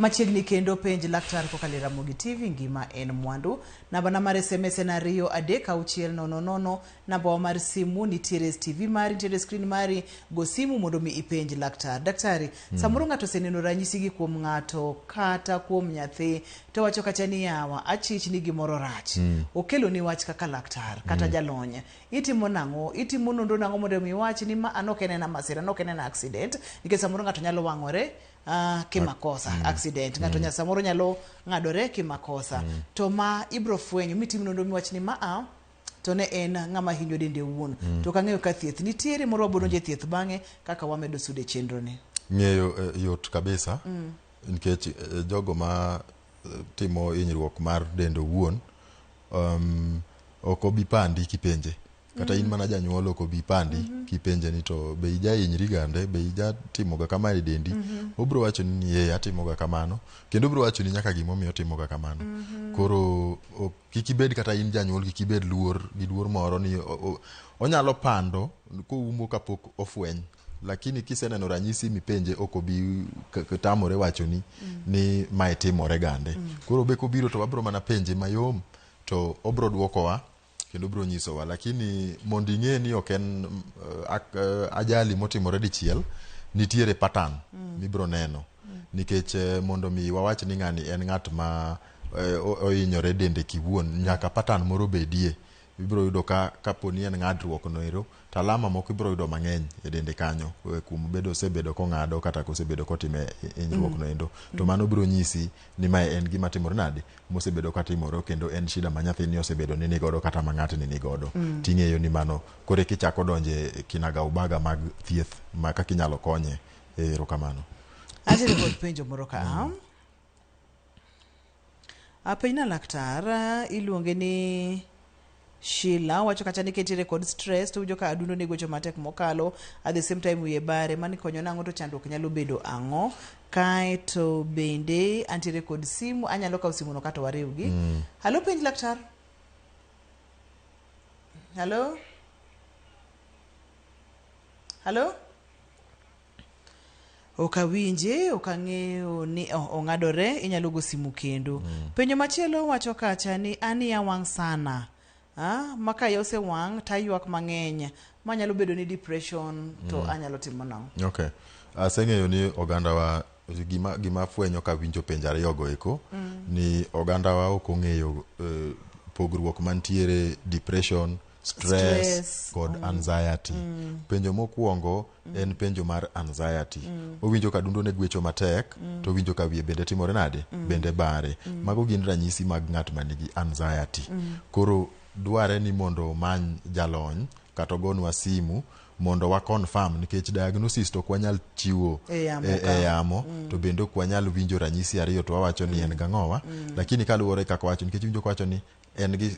machiegni kendo penj laktar kokalo Ramogi TV ngima en mwandu. Namba na mar SMS en 23600. Namba mar simu nitiere TV mari, nitiere screen mari, go simu mondo mi ipenj laktar. Daktari, samoro ng'ato seneno ranyisi gi kuom ng'ato kata kuom nyathi to wacho kata ni yawa achich ni gimoro rach. Okelo ni wach kaka laktar kata jalony. Itimo nang'o? Itimo nonro nang'o mondo mi wach ni ma anokenena masira, anokenena accident, nikech samoro ng'ato nyalo wang'ore kimakosa accident, ng'ato samoro nyalo ng'adore kimakosa. To ma ibro fwenyo mitimo nonro miwach ni ma to ne en ng'ama hinyo dende wuon. To kang'eyo ka thieth nitiere moro wabodonje thieth bang'e kaka wamedo sude chenro ni. Ng'eyo yot kabisa nikech jogo ma timo hinyruok mar dende wuon ok obi pandi kipenje kata in mana janyuol ok obi pandi kipenje ni to be ija hinyri gande, be ija timoga kama e dendi. Obro wacho ni ye atimoga kamano, kendo obro wacho ni nyaka gimomiyo timoga kamano. Koro kikibed kata in janyuol kikibed luor gi luor moro ni onyalo pando koumo kapok ofweny, lakini kiseneno ranyisi mipenje ok obi tamore wacho ni mae timore gande. Koro be kobiro to wabro mana penje mayom to obro duokowa kendo bro nyisowa, lakini mondo ing'e ni ok en ajali motimore dichiel, nitiere pattern mibro neno. Nikech mondo mi wawach ni ng'ani en ng'at ma ohinyore dende kiwuon, nyaka pattern moro bedie. Ibro yudo kaponi en ng'adruok noero, to alama moko ibro yudo mang'eny e dende kanyo, kum bedo osebedo kong'ado kata kosebedo kotime hinyruok noendo. To mano bro nyisi ni mae en gima timore nade, mosebedo katimore kendo en shida ma nyathini osebedo ni nigodo kata ma ng'atni nigodo. Ting'eyo ni mano kore kichako donje kinaga ubaga mag thieth ma kaka inyalo konye. Erokamano. Ati kod penjo moro ka. Apenya laktar iluonge ni Sheila wacho kata ni ketire kod stress to ujo ka adundo ni gocho matek mokalo, at the same time wiye bare mani konyo nang'o to chandruok nyalo bedo ang'o. Kae to bende antire kod simu, anyalo kawo simu no kata wariwgi. Halo penj laktar. Halo? Halo? Okawinje, okang'eyo ni ong'adore, inyalo go simu kendo. Penjo machielo wacho kacha ni ani ya wang' sana. Maka yose wang' tayuak mang'eny. Manyalo bedo ni depression to anyalo timo nang'o. Okay. Aseng'eyo ni oganda wa gima fwenyo ka winjo penjo ariyogo eko ni oganda wa ok ong'eyo pogruok mantiere depression, stress kod anxiety. Penjo mokwongo en penjo mar anxiety. Owinjo ka dundo ne gwecho matek, to owinjo ka wiye bende timore nade, bende bare. Mago gin ranyisi mag ng'at manigi anxiety. Koro dware ni mondo many jalony kata gonwa simu mondo wa confirm, nikech diagnosis to kwanyal chiwo e yamo to bende ok wanyal winjo ranyisi ariyo to wawacho ni en gang'owa. Lakini kaluwore kaka wacho, nikech winjo kwacho ni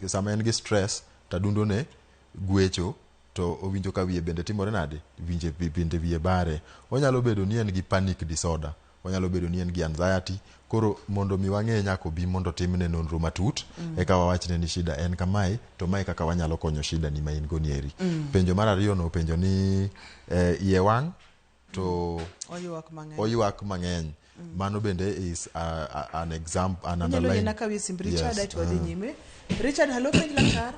sama en gi stress ta dundo ne gwecho, to owinjo ka wiye bende timore nade, winje bende wiye bare. Onyalo bedo ni en gi panic disorder, onyalo bedo ni en gi anxiety. Koro mondo mi wang'e nyako bi mondo timne nonro matut eka wawachne ni shida en kamae, to mae kaka wanyalo konyo shida ni ma in go nieri. Penjo mar ariyo no penjo ni iye wang' to oyuak mang'eny. Mano bende is an example, an underline. Nyalo nakawi sim Richard aitwa dhi nyime. Richard, halo penj laktar.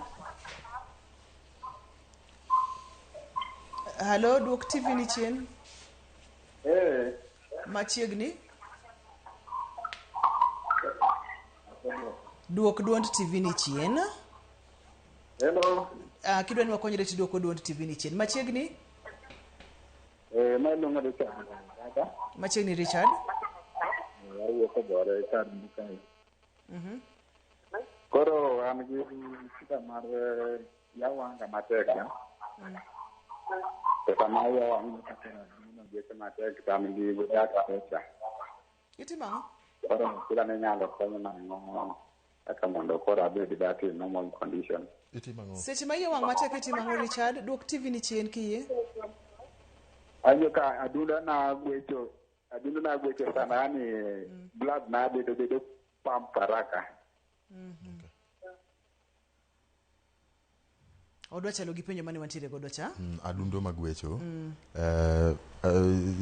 Halo, duok TV ni chien. Machiegni. Duok duond TV ni chien. Hello. Kidwa ni wakonyre tiduoko duond TV ni chien. Machiegni? Maluongo Richard. Machiegni Richard? Awuok bore Richard Mukai. Koro an gi shida mar yawanga matek. Sama yawanga kata gwecho matek tam gi data pesa. Itimo? Koro kila ne nyalo konyo nang'o kaka mondo koro abed back in normal condition. Seche ma iye wang' matek itimo Richard, duok TV ni chien kiyie. Ayo ka adunda na gwecho sana, yani blood na bedo pump haraka. Odwa chalo gi penjo mane wantiere godo cha? Adundo magwecho.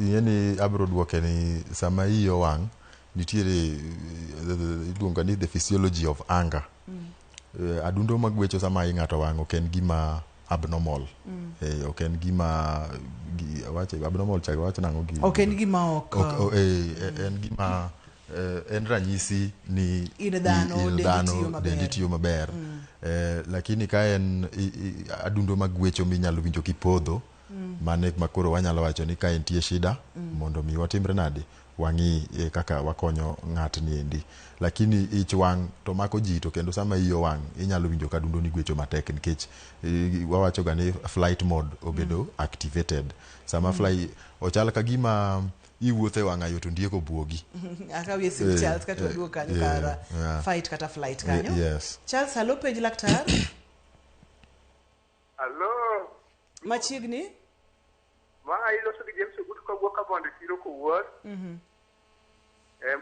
Yeni abro duoke ni sama iyo wang' nitiere iluongo ni the physiology of anger. Adundo magwecho sama ing'ato wang' ok en gima abnormal. Ok en gima abnormal chak wacho nang'o gi. Ok en gima ok. En gima en ranyisi ni in dhano dendi tiyo maber. Lakini ka en adundo magwecho minyalo winjo kipodho, mane makoro wanyalo wacho ni ka entie shida mondo mi watimre nade wang'i kaka wakonyo ng'at ni endi. Lakini ich wang' to mako ji to kendo sama iyo wang' inyalo winjo ka adundo ni gwecho matek nikech wawacho ga ni flight mode obedo activated. Sama fly ochal ka gima iwuothe wang'ayo to ndieko buogi. Akawie sim Charles kata waduo kanyo kara fight kata flight kanyo. Yes. Charles, hello penj laktar. Hello. Machiegni? Ma iloso gi James Ogutu kawuok ka bondo siro kowuor.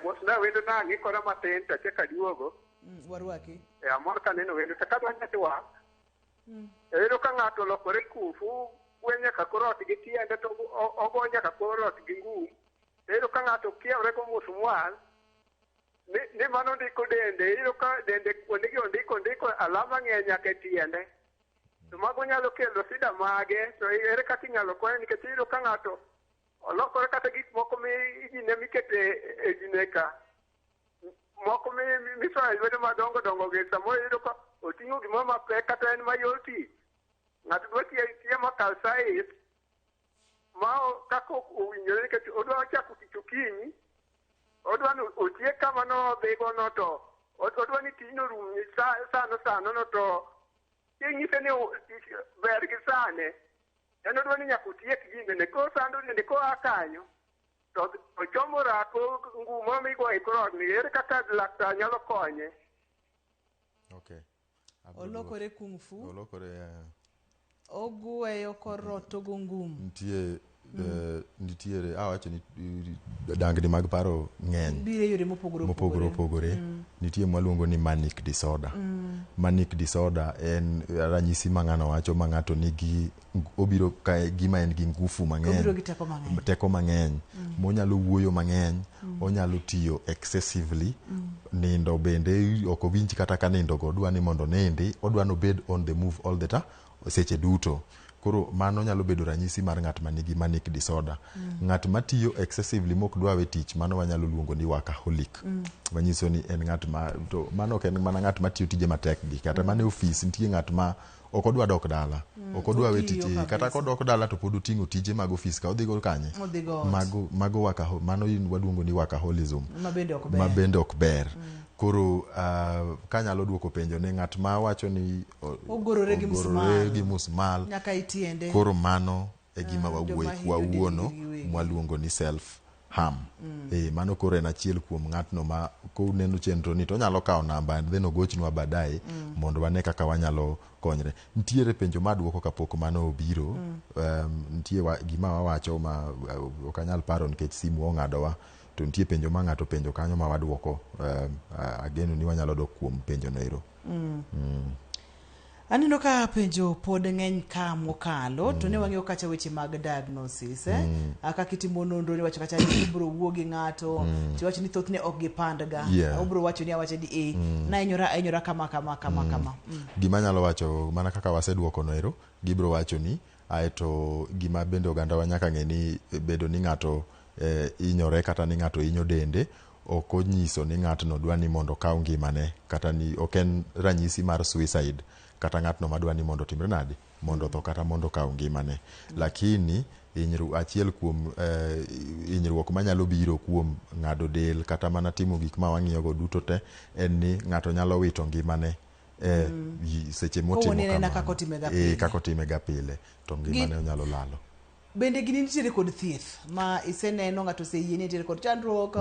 Mos na wendo na ng'ikora matin to achako aduogo. Warwaki. Amor ka neno wendo to kadwa nyati wang'. Ero ka ng'ato olokore kufu gwenye ka koro ot gi tiende to ogonya ka koro ot gi ngum. Ero ka ng'ato kiewre go musumwal ni mano ndiko dende. Ero ka dende kuonde gi ondiko alama ng'eny nyaka e tiende. To mago nyalo kelo sida mage, to ere kaka inyalo konyo nikech iyudo ka ng'ato olokore kata gik moko mijine mikete e jine ka. Moko misoyo e lwete madongo dongo gi samoro iyudo ka oting'o gimoro mapek kata en mayot tich. Ng'ato dwa tiyo makal sais ma kaka owinjore nikech odwa chako tich okinyi, odwa ni otiek kama nodhigo no to odwa ni tijno rum sano no to ing'ise ni ber gi sane, en odwa ni nyaka otiek gine ko sando nende ko akanyo to ochomo rako nguma migo e korot ni ere kaka laktar nyalo konye. Okay. Olokore kung fu. Olokore ogweyo korot ogo ngum. Nitiere awacho ni dangni mag paro ng'eny bire yore mopogore opogore. Nitie mwaluongo ni manic disorder. Manic disorder en ranyisi ma ng'ano wacho ma ng'ato nigi obiro ka gima en gi ngufu mang'eny, obiro gi teko mang'eny, monyalo wuoyo mang'eny, onyalo tiyo excessively, nindo bende ok owinj kata ka nindo go odwa ni mondo nindi, odwa no bed on the move all the time seche duto. Koro mano nyalo bedo ranyisi mar ng'at ma nigi manic disorder. Ng'at ma tiyo excessively mok dwa we tich, mano wanyalo luongo ni workaholic. Manyiso ni en ng'at ma to mano ok en mana ng'at ma tiyo tije matek gi, kata mane ofis nitie ng'at ma ok odwa dok dala, ok odwa we tich, kata kodok dala to pod oting'o tije mag ofis ka odhi go kanye. Mago mano waluongo ni workaholism, ma bende ok ber. Koro kanyalo duoko penjo ni ng'at ma wacho ni ogorore gi musmal nyaka itiende, koro mano e gima wawuono mwaluongo ni self harm. Mano koro en achiel kuom ng'atno ma koneno chenro ni to nyalo kawo namba and then ogochnwa baadaye mondo wane kaka wanyalo konyre. Nitiere penjo maduoko kapok mano obiro. Nitie gima wawacho ma ok anyal paro nikech simu ong'adowa, to nitie penjo ma ng'ato penjo kanyo ma waduoko. Ageno ni wanyalo dok kuom penjo no ero. Aneno ka penjo pod ng'eny ka mokalo, to ne wang'eyo kacha weche mag diagnosis. Kaka kitimo nonro ni wacho kacha ni ibro wuo gi ng'ato, to wacho ni thothne ok gipandga. Obro wacho ni awacho ni na enyora kama. Gima nyalo wacho mana kaka waseduoko no ero, gibro wacho ni aeto gima bende oganda wa nyaka ng'e ni bedo ni ng'ato inyore kata ni ng'ato inyo dende ok onyiso ni ng'atno dwa ni mondo kaw ngimane, kata ni ok en ranyisi mar suicide, kata ng'atno madwa ni mondo timre nade mondo tho kata mondo kaw ngimane. Lakini achiel kuom hinyruok manyalo biro kuom ng'ado del kata mana timo gik ma wang'iyo go duto te en ni ng'ato nyalo wito ngimane seche motimo kama, kako timega pile, to ngimane onyalo lalo. Bende gini nitiere kod thieth ma iseneno ng'ato oseyie ni nitiere kod chandruok,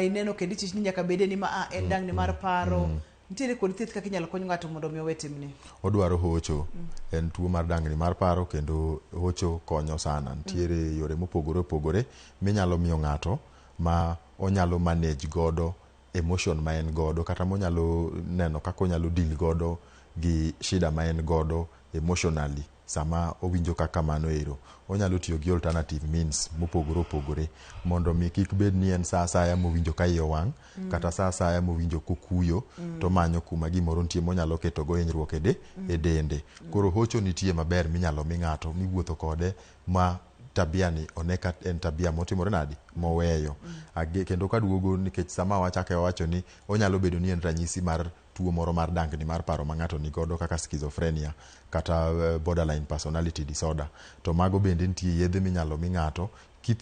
ineno kendo ichich ni nyaka bede ni ma en dang ni mar paro, nitiere kod thieth kaka inyalo kony ng'ato mondo mi owe timni? Odwaro hocho. En tuo mar dangni mar paro kendo hocho konyo sana. Nitiere yore mopogore opogore minyalo miyo ng'ato ma onyalo manage godo emotion ma en godo, kata monyalo neno kaka onyalo deal godo gi shida ma en godo emotionally sama owinjo kaka mano ero onyalo tiyo gi alternative means mopogore opogore mondo mi kik bed ni en saa asaya mowinjo ka iye wang' kata saa asaya mowinjo kokuyo to manyo kuma gimoro nitie monyalo keto go hinyruok e dende. Koro hocho nitie maber minyalo mi ng'ato miwuotho kode ma tabia ni oneka en tabia motimore nadi moweyo. Kendo kaduogo nikech sama wachake wawacho ni onyalo bedo ni en ranyisi mar tuo moro mar dangni mar paro ma ng'ato nigodo kaka schizophrenia kata borderline personality disorder, to mago bende nitie yedhe minyalo mi ng'ato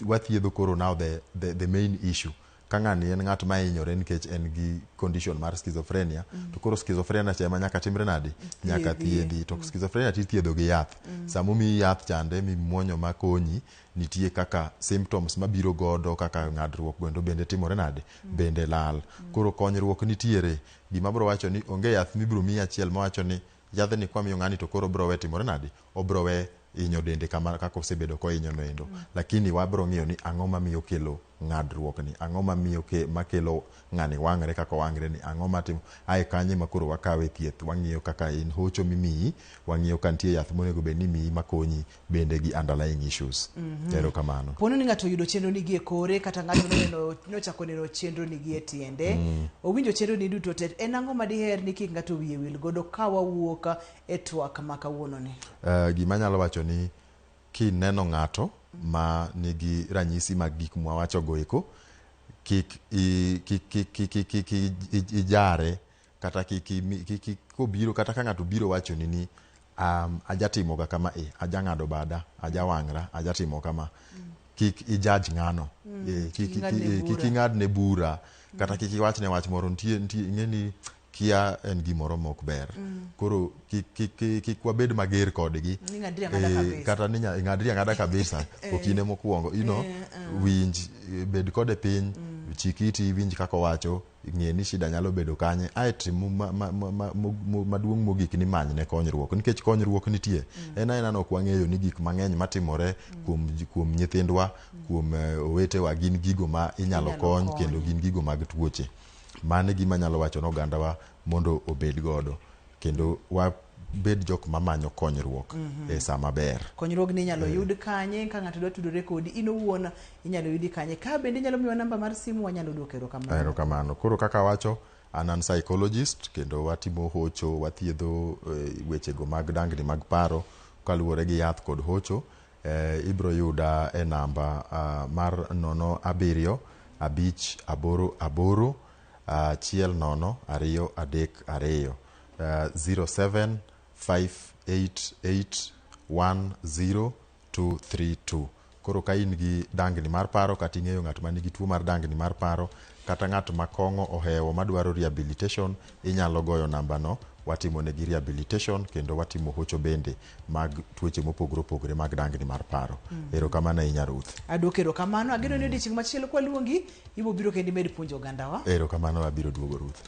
wathiedho. Koro now the main issue ka ng'ani en ng'at ma hinyore nikech en gi condition mar schizophrenia to koro schizophrenia chema nyaka timre nadi nyaka thiedhi to schizophrenia tithiedho gi yath. Samo mi yath chande mimuonyo makonyi nitie kaka symptoms mabiro godo kaka ng'adruok gondo bende timore nadi bende lal. Koro konyruok nitiere. Gima bro wacho ni onge yath mibro mi achiel mawacho ni yadhni kwa miyo ng'ani to koro bro we timore nadi obro we inyo dende kama kaka osebedo ko inyo noendo. Lakini wabro ng'iyo ni ang'o mamiyo kelo ng'adruok ni, ang'o mamiyo makelo ng'ani wang're kaka wang're ni, ang'o matimo ae kanye makoro wakawe thieth. Wang'iyo kaka in hocho mimiyi, wang'iyo ka nitie yath monego bed ni miyi makonyi bende gi underlying issues. Ero kamano. Pono ni ng'ato yudo chenro ni gi e kore kata ng'ato nochako neno chenro ni gi e tiende owinjo chenro ni duto te en ang'o madiher ni kik ng'ato wiye wil godo ka wawuok e twak ma kawuono ni. Gima nyalo wacho ni kineno ng'ato ma nigi ranyisi mag gik mwawacho go eko kik ijare kata kik kobiro kata ka ng'ato biro wacho ni ajatimo ga kama ajang'ado bada ajawang'ra ajatimo kama kik ijudge ng'ano kik ing'adne bura kata kik iwachne wach moro nitie ing'eni kia en gimoro mok ber. Koro kik wabed mager kodgi kata ni ing'adri ang'ada kabisa okine mokwongo winj bed kode piny chikiti winj kaka wacho ng'e ni shida nyalo bedo kanye aeto maduong' mogik ni manyne konyruok nikech konyruok nitie. En aena ok wang'eyo ni gik mang'eny matimore kuom nyithindwa kuom owetewa gin gigo ma inyalo kony kendo gin gigo mag tuoche. Mane gima nyalo wacho n'ogandawa mondo obed godo kendo wabed jok mamanyo konyruok e saa maber. Konyruok ni inyalo yud kanye ka ng'ato dwa tudore kodi in owuon inyalo yudi kanye ka bende inyalo miwa namba mar simu wanyalo duoko erokamano. Koro kaka wacho an psychologist kendo watimo hocho wathiedho wechego mag dangni mag paro kaluwore gi yath kod hocho. Ibro yuda e namba mar 07 5 8 chiel 0 2 3 2 0758810232. Koro ka in gi dangni mar paro kata ing'eyo ng'at ma nigi tuo mar dangni mar paro kata ng'at ma kong'o ohewo madwaro rehabilitation inyalo goyo namba no watimo negi rehabilitation kendo watimo hocho bende mag tuoche mopogore opogore mag dangni mar paro. Erokamano ahinya Ruth. Adwoko erokamano ageno ni odiochieng' machielo kwa luongi ibo biro kendo med puonjo ogandawa. Erokamano abiro duogo Ruth.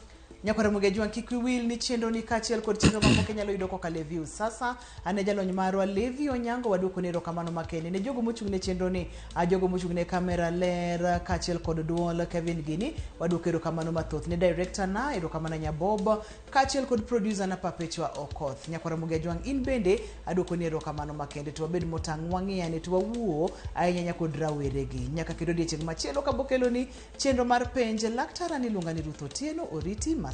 Nyakwara Mugejwa kik wil ni chenro ni kachiel kod chenro mamoko inyalo yudo kokalo View sasa ane jalony marwa Levi Onyango waduoko ne erokamano makende ne jogo mochung' ne chenro ni jogo mochung' ne kamera ler kachiel kod duol Kevin Gini waduoko erokamano mathoth ne director na erokamano Nyabob kachiel kod producer na Perpetua Okoth. Nyakwara Mugejwa in bende aduoko ne erokamano makende to wabed motang' wang'iyane to wawuo ahinya nyakod raweregi nyaka kendo odiochieng' machielo kabokelo ni chenro mar penj laktar ni luonga ni Ruth Otieno oriti Masani.